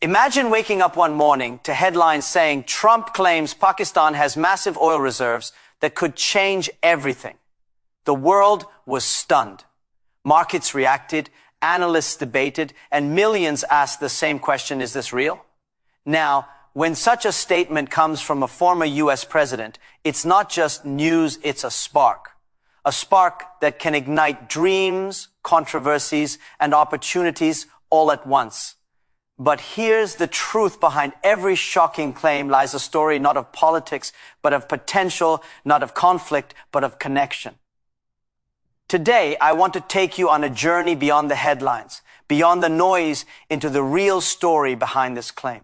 Imagine waking up one morning to headlines saying Trump claims Pakistan has massive oil reserves that could change everything. The world was stunned. Markets reacted, analysts debated, and millions asked the same question, is this real? Now, when such a statement comes from a former US president, it's not just news, it's a spark. A spark that can ignite dreams, controversies, and opportunities all at once. But here's the truth behind every shocking claim lies a story not of politics, but of potential, not of conflict, but of connection. Today, I want to take you on a journey beyond the headlines, beyond the noise, into the real story behind this claim.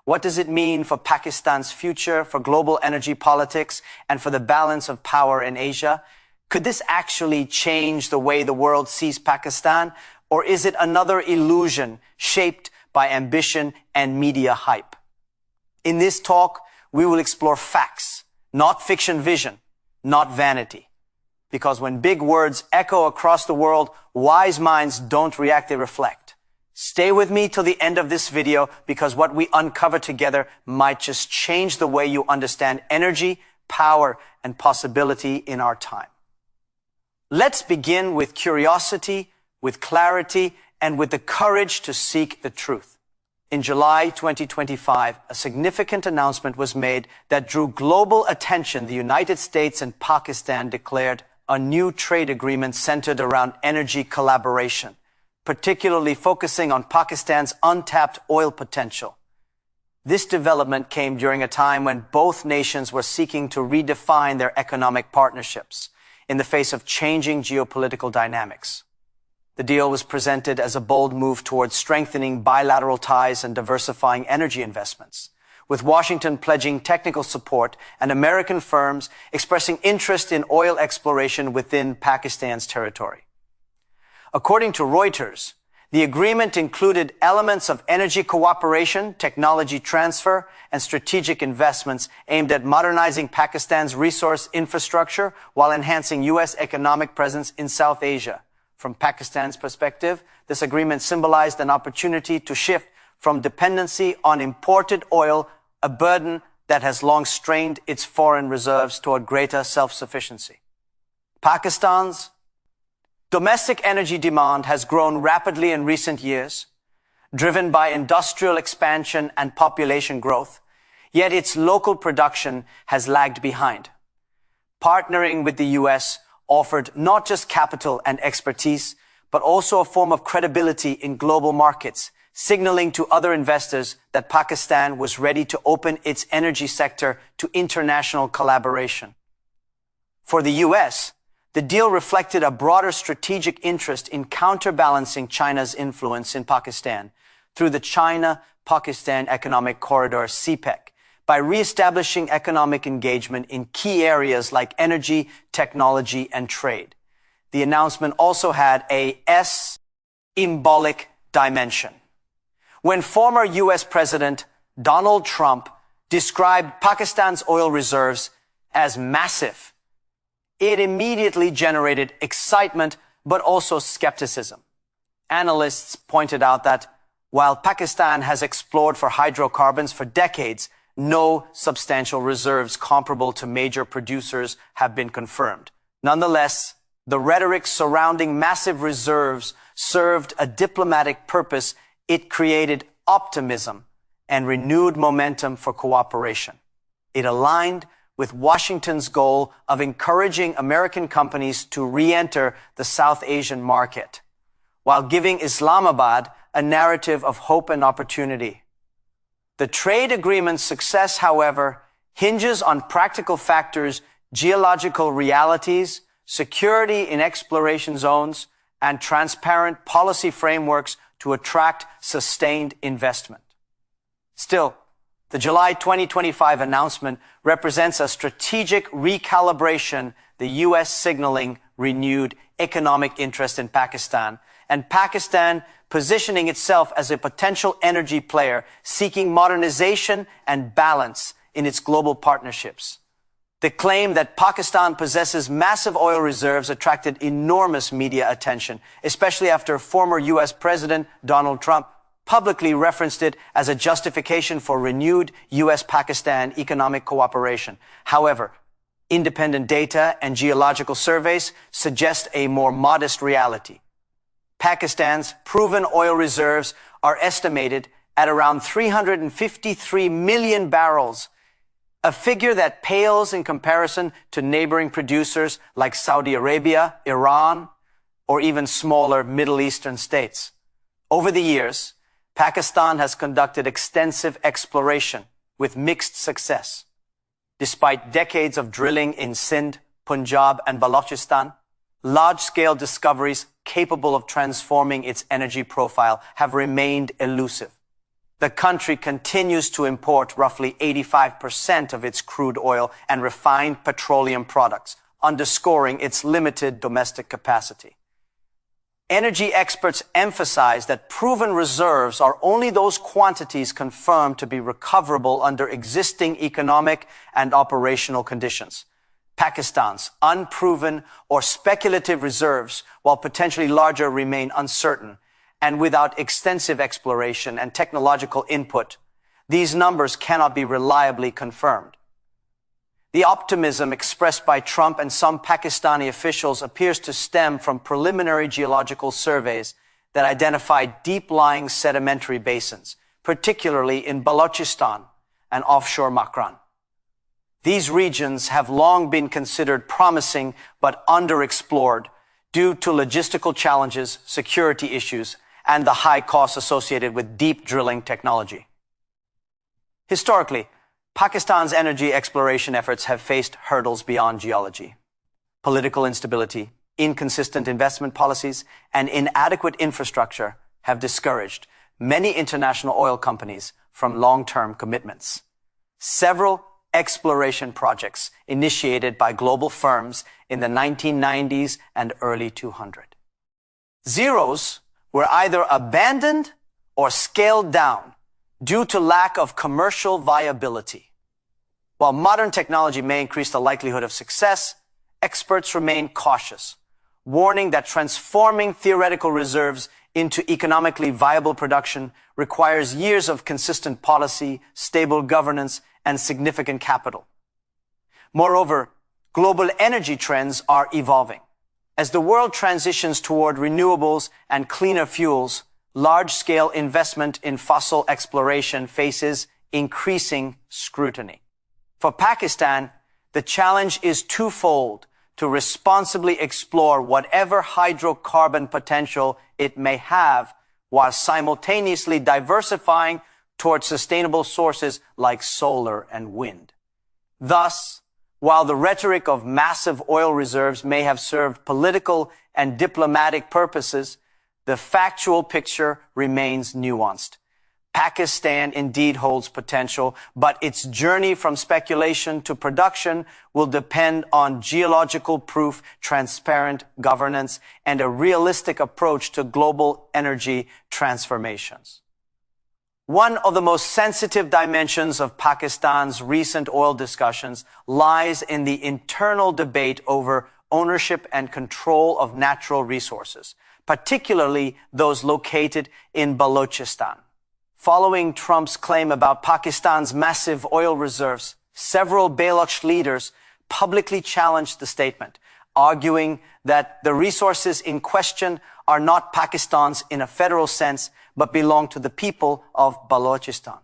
What does it mean for Pakistan's future, for global energy politics, and for the balance of power in Asia? Could this actually change the way the world sees Pakistan? Or is it another illusion shaped by ambition and media hype? In this talk, we will explore facts, not fiction vision, not vanity. Because when big words echo across the world, wise minds don't react, they reflect. Stay with me till the end of this video, because what we uncover together might just change the way you understand energy, power, and possibility in our time. Let's begin with curiosity, with clarity, and with the courage to seek the truth. In July 2025, a significant announcement was made that drew global attention. The United States and Pakistan declared a new trade agreement centered around energy collaboration, particularly focusing on Pakistan's untapped oil potential. This development came during a time when both nations were seeking to redefine their economic partnerships in the face of changing geopolitical dynamics. The deal was presented as a bold move towards strengthening bilateral ties and diversifying energy investments, with Washington pledging technical support and American firms expressing interest in oil exploration within Pakistan's territory. According to Reuters, the agreement included elements of energy cooperation, technology transfer, and strategic investments aimed at modernizing Pakistan's resource infrastructure while enhancing U.S. economic presence in South Asia. From Pakistan's perspective, this agreement symbolized an opportunity to shift from dependency on imported oil, a burden that has long strained its foreign reserves, toward greater self-sufficiency. Pakistan's domestic energy demand has grown rapidly in recent years, driven by industrial expansion and population growth, yet its local production has lagged behind. Partnering with the U.S. offered not just capital and expertise, but also a form of credibility in global markets, signaling to other investors that Pakistan was ready to open its energy sector to international collaboration. For the U.S., the deal reflected a broader strategic interest in counterbalancing China's influence in Pakistan through the China-Pakistan Economic Corridor, CPEC, by reestablishing economic engagement in key areas like energy, technology, and trade. The announcement also had a symbolic dimension. When former U.S. President Donald Trump described Pakistan's oil reserves as massive, it immediately generated excitement, but also skepticism. Analysts pointed out that while Pakistan has explored for hydrocarbons for decades, no substantial reserves comparable to major producers have been confirmed. Nonetheless, the rhetoric surrounding massive reserves served a diplomatic purpose. It created optimism and renewed momentum for cooperation. It aligned with Washington's goal of encouraging American companies to re-enter the South Asian market, while giving Islamabad a narrative of hope and opportunity. The trade agreement's success, however, hinges on practical factors, geological realities, security in exploration zones, and transparent policy frameworks to attract sustained investment. Still, the July 2025 announcement represents a strategic recalibration, the U.S. signaling renewed economic interest in Pakistan, and Pakistan positioning itself as a potential energy player seeking modernization and balance in its global partnerships. The claim that Pakistan possesses massive oil reserves attracted enormous media attention, especially after former U.S. President Donald Trump publicly referenced it as a justification for renewed U.S.-Pakistan economic cooperation. However, independent data and geological surveys suggest a more modest reality. Pakistan's proven oil reserves are estimated at around 353 million barrels, a figure that pales in comparison to neighboring producers like Saudi Arabia, Iran, or even smaller Middle Eastern states. Over the years, Pakistan has conducted extensive exploration with mixed success. Despite decades of drilling in Sindh, Punjab, and Balochistan, large-scale discoveries capable of transforming its energy profile have remained elusive. The country continues to import roughly 85% of its crude oil and refined petroleum products, underscoring its limited domestic capacity. Energy experts emphasize that proven reserves are only those quantities confirmed to be recoverable under existing economic and operational conditions. Pakistan's unproven or speculative reserves, while potentially larger, remain uncertain, and without extensive exploration and technological input, these numbers cannot be reliably confirmed. The optimism expressed by Trump and some Pakistani officials appears to stem from preliminary geological surveys that identify deep-lying sedimentary basins, particularly in Balochistan and offshore Makran. These regions have long been considered promising but underexplored due to logistical challenges, security issues, and the high costs associated with deep drilling technology. Historically, Pakistan's energy exploration efforts have faced hurdles beyond geology. Political instability, inconsistent investment policies, and inadequate infrastructure have discouraged many international oil companies from long-term commitments. Several exploration projects initiated by global firms in the 1990s and early 200s. Zeros were either abandoned or scaled down due to lack of commercial viability. While modern technology may increase the likelihood of success, experts remain cautious, warning that transforming theoretical reserves into economically viable production requires years of consistent policy, stable governance, and significant capital. Moreover, global energy trends are evolving. As the world transitions toward renewables and cleaner fuels, large-scale investment in fossil exploration faces increasing scrutiny. For Pakistan, the challenge is twofold: to responsibly explore whatever hydrocarbon potential it may have, while simultaneously diversifying towards sustainable sources like solar and wind. Thus, while the rhetoric of massive oil reserves may have served political and diplomatic purposes, the factual picture remains nuanced. Pakistan indeed holds potential, but its journey from speculation to production will depend on geological proof, transparent governance, and a realistic approach to global energy transformations. One of the most sensitive dimensions of Pakistan's recent oil discussions lies in the internal debate over ownership and control of natural resources, particularly those located in Balochistan. Following Trump's claim about Pakistan's massive oil reserves, several Baloch leaders publicly challenged the statement, arguing that the resources in question are not Pakistan's in a federal sense, but belong to the people of Balochistan.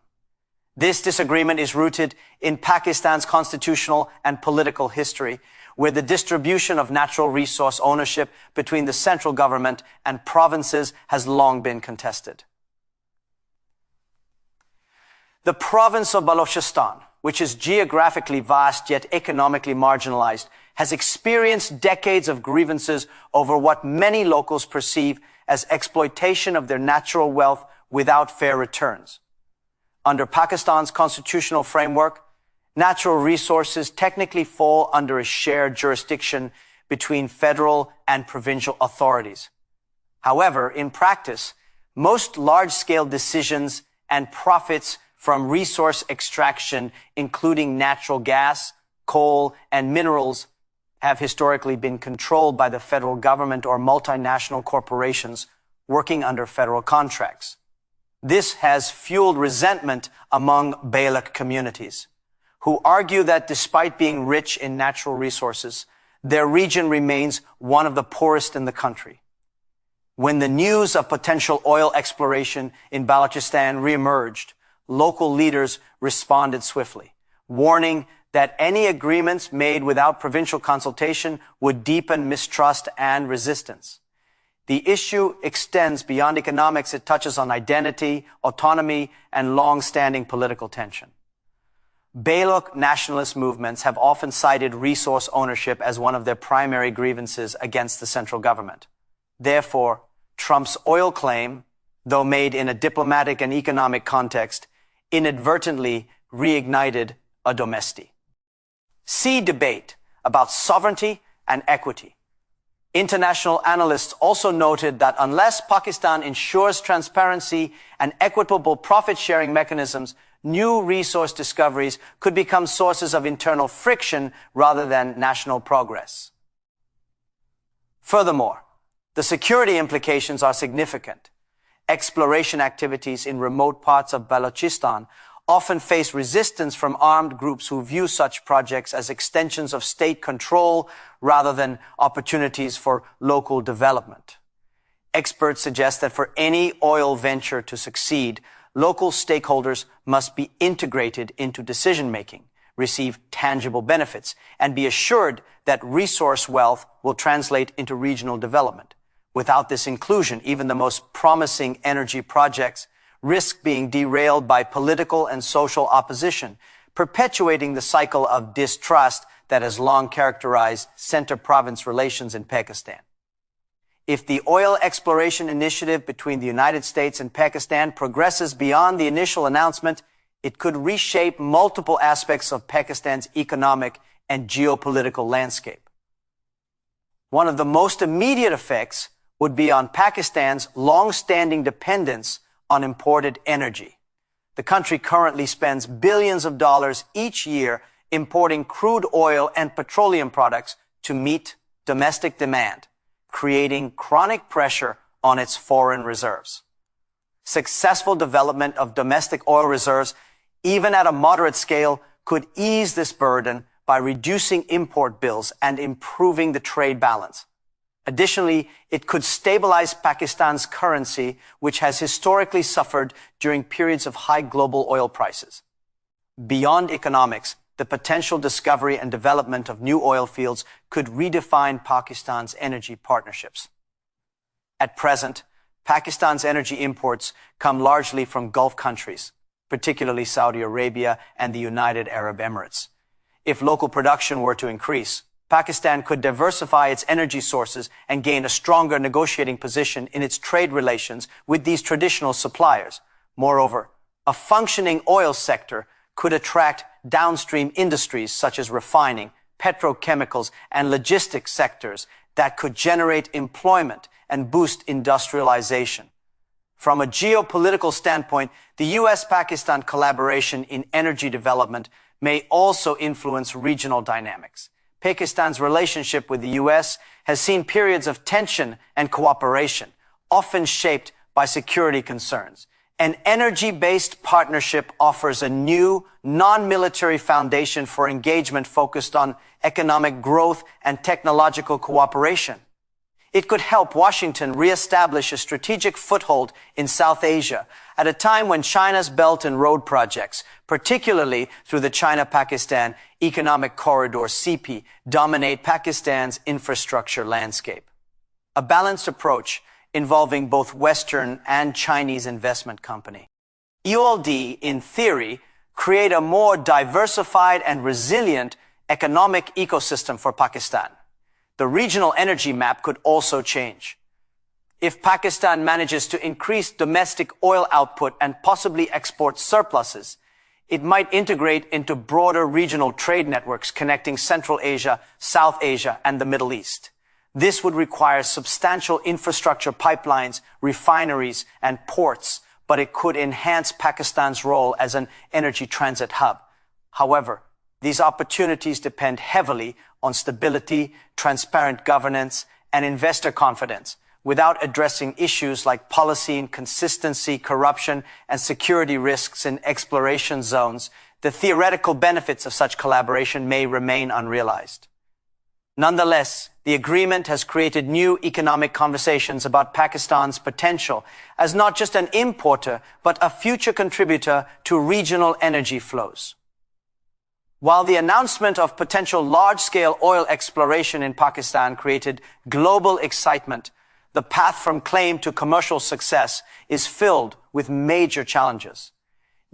This disagreement is rooted in Pakistan's constitutional and political history, where the distribution of natural resource ownership between the central government and provinces has long been contested. The province of Balochistan, which is geographically vast yet economically marginalized, has experienced decades of grievances over what many locals perceive as exploitation of their natural wealth without fair returns. Under Pakistan's constitutional framework, natural resources technically fall under a shared jurisdiction between federal and provincial authorities. However, in practice, most large-scale decisions and profits from resource extraction, including natural gas, coal, and minerals, have historically been controlled by the federal government or multinational corporations working under federal contracts. This has fueled resentment among Baloch communities, who argue that despite being rich in natural resources, their region remains one of the poorest in the country. When the news of potential oil exploration in Balochistan reemerged, local leaders responded swiftly, warning that any agreements made without provincial consultation would deepen mistrust and resistance. The issue extends beyond economics. It touches on identity, autonomy, and long-standing political tension. Baloch nationalist movements have often cited resource ownership as one of their primary grievances against the central government. Therefore, Trump's oil claim, though made in a diplomatic and economic context, inadvertently reignited a domesty. See debate about sovereignty and equity. International analysts also noted that unless Pakistan ensures transparency and equitable profit-sharing mechanisms, new resource discoveries could become sources of internal friction rather than national progress. Furthermore, the security implications are significant. Exploration activities in remote parts of Balochistan often face resistance from armed groups who view such projects as extensions of state control rather than opportunities for local development. Experts suggest that for any oil venture to succeed, local stakeholders must be integrated into decision-making, receive tangible benefits, and be assured that resource wealth will translate into regional development. Without this inclusion, even the most promising energy projects risk being derailed by political and social opposition, perpetuating the cycle of distrust that has long characterized center-province relations in Pakistan. If the oil exploration initiative between the United States and Pakistan progresses beyond the initial announcement, it could reshape multiple aspects of Pakistan's economic and geopolitical landscape. One of the most immediate effects would be on Pakistan's long-standing dependence on imported energy. The country currently spends billions of dollars each year importing crude oil and petroleum products to meet domestic demand, creating chronic pressure on its foreign reserves. Successful development of domestic oil reserves, even at a moderate scale, could ease this burden by reducing import bills and improving the trade balance. Additionally, it could stabilize Pakistan's currency, which has historically suffered during periods of high global oil prices. Beyond economics, the potential discovery and development of new oil fields could redefine Pakistan's energy partnerships. At present, Pakistan's energy imports come largely from Gulf countries, particularly Saudi Arabia and the United Arab Emirates. If local production were to increase, Pakistan could diversify its energy sources and gain a stronger negotiating position in its trade relations with these traditional suppliers. Moreover, a functioning oil sector could attract downstream industries such as refining, petrochemicals, and logistics sectors that could generate employment and boost industrialization. From a geopolitical standpoint, the U.S.-Pakistan collaboration in energy development may also influence regional dynamics. Pakistan's relationship with the U.S. has seen periods of tension and cooperation, often shaped by security concerns. An energy-based partnership offers a new, non-military foundation for engagement focused on economic growth and technological cooperation. It could help Washington reestablish a strategic foothold in South Asia at a time when China's Belt and Road projects, particularly through the China-Pakistan Economic Corridor (CP), dominate Pakistan's infrastructure landscape. A balanced approach involving both Western and Chinese investment company. EOLD, in theory, create a more diversified and resilient economic ecosystem for Pakistan. The regional energy map could also change. If Pakistan manages to increase domestic oil output and possibly export surpluses, it might integrate into broader regional trade networks connecting Central Asia, South Asia, and the Middle East. This would require substantial infrastructure pipelines, refineries, and ports, but it could enhance Pakistan's role as an energy transit hub. However, these opportunities depend heavily on stability, transparent governance, and investor confidence, without addressing issues like policy inconsistency, corruption, and security risks in exploration zones, the theoretical benefits of such collaboration may remain unrealized. Nonetheless, the agreement has created new economic conversations about Pakistan's potential as not just an importer, but a future contributor to regional energy flows. While the announcement of potential large-scale oil exploration in Pakistan created global excitement, the path from claim to commercial success is filled with major challenges.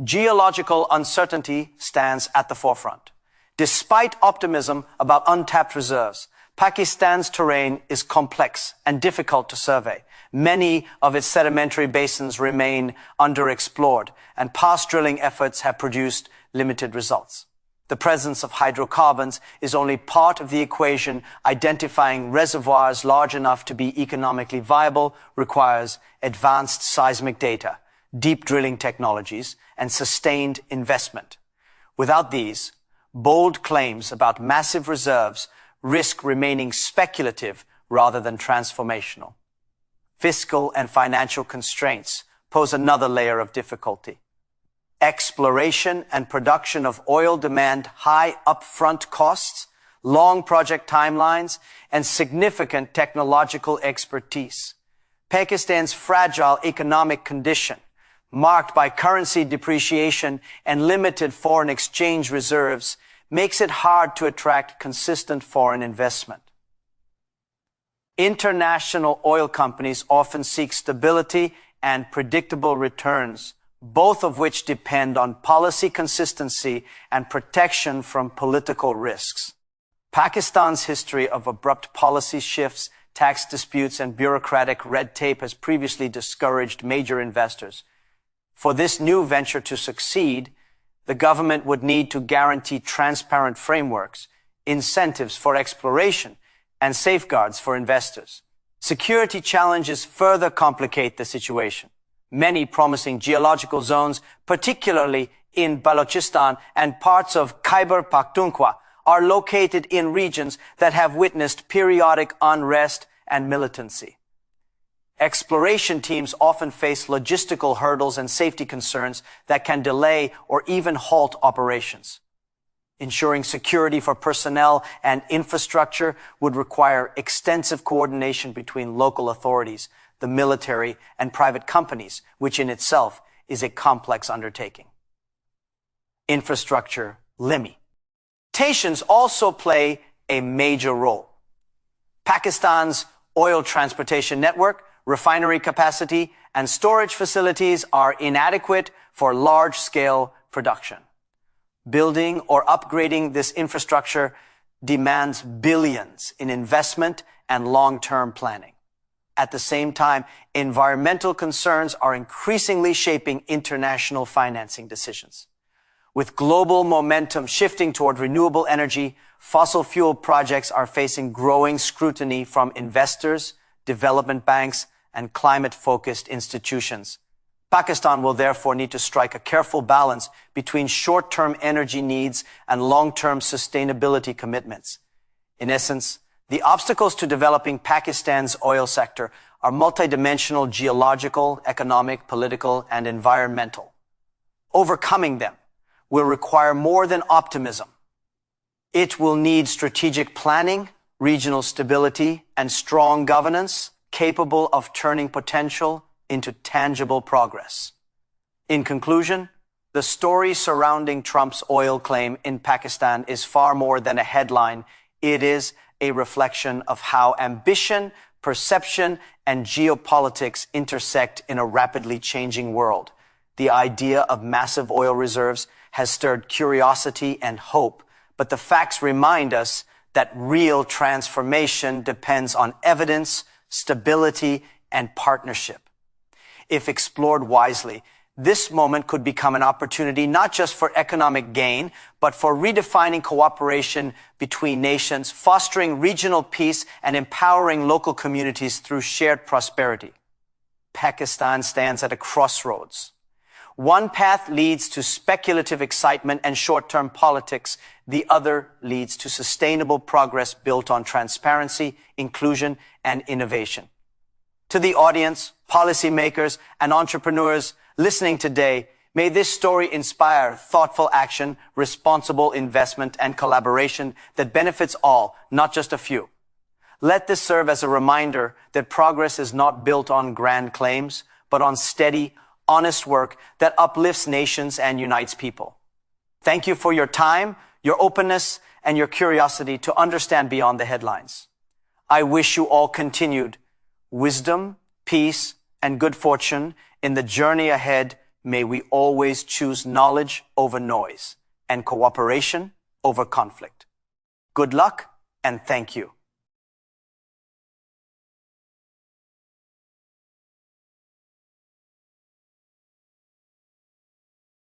Geological uncertainty stands at the forefront. Despite optimism about untapped reserves, Pakistan's terrain is complex and difficult to survey. Many of its sedimentary basins remain underexplored, and past drilling efforts have produced limited results. The presence of hydrocarbons is only part of the equation. Identifying reservoirs large enough to be economically viable requires advanced seismic data, deep drilling technologies, and sustained investment. Without these, bold claims about massive reserves risk remaining speculative rather than transformational. Fiscal and financial constraints pose another layer of difficulty. Exploration and production of oil demand high upfront costs, long project timelines, and significant technological expertise. Pakistan's fragile economic condition, marked by currency depreciation and limited foreign exchange reserves, makes it hard to attract consistent foreign investment. International oil companies often seek stability and predictable returns, both of which depend on policy consistency and protection from political risks. Pakistan's history of abrupt policy shifts, tax disputes, and bureaucratic red tape has previously discouraged major investors. For this new venture to succeed, the government would need to guarantee transparent frameworks, incentives for exploration, and safeguards for investors. Security challenges further complicate the situation. Many promising geological zones, particularly in Balochistan and parts of Khyber Pakhtunkhwa, are located in regions that have witnessed periodic unrest and militancy. Exploration teams often face logistical hurdles and safety concerns that can delay or even halt operations. Ensuring security for personnel and infrastructure would require extensive coordination between local authorities, the military, and private companies, which in itself is a complex undertaking. Infrastructure limitations also play a major role. Pakistan's oil transportation network, refinery capacity, and storage facilities are inadequate for large-scale production. Building or upgrading this infrastructure demands billions in investment and long-term planning. At the same time, environmental concerns are increasingly shaping international financing decisions. With global momentum shifting toward renewable energy, fossil fuel projects are facing growing scrutiny from investors, development banks, and climate-focused institutions. Pakistan will therefore need to strike a careful balance between short-term energy needs and long-term sustainability commitments. In essence, the obstacles to developing Pakistan's oil sector are multidimensional: geological, economic, political, and environmental. Overcoming them will require more than optimism. It will need strategic planning, regional stability, and strong governance capable of turning potential into tangible progress. In conclusion, the story surrounding Trump's oil claim in Pakistan is far more than a headline. It is a reflection of how ambition, perception, and geopolitics intersect in a rapidly changing world. The idea of massive oil reserves has stirred curiosity and hope, but the facts remind us that real transformation depends on evidence, stability, and partnership. If explored wisely, this moment could become an opportunity not just for economic gain, but for redefining cooperation between nations, fostering regional peace, and empowering local communities through shared prosperity. Pakistan stands at a crossroads. One path leads to speculative excitement and short-term politics. The other leads to sustainable progress built on transparency, inclusion, and innovation. To the audience, policymakers, and entrepreneurs listening today, may this story inspire thoughtful action, responsible investment, and collaboration that benefits all, not just a few. Let this serve as a reminder that progress is not built on grand claims, but on steady, honest work that uplifts nations and unites people. Thank you for your time, your openness, and your curiosity to understand beyond the headlines. I wish you all continued wisdom, peace, and good fortune in the journey ahead. May we always choose knowledge over noise and cooperation over conflict. Good luck and thank you.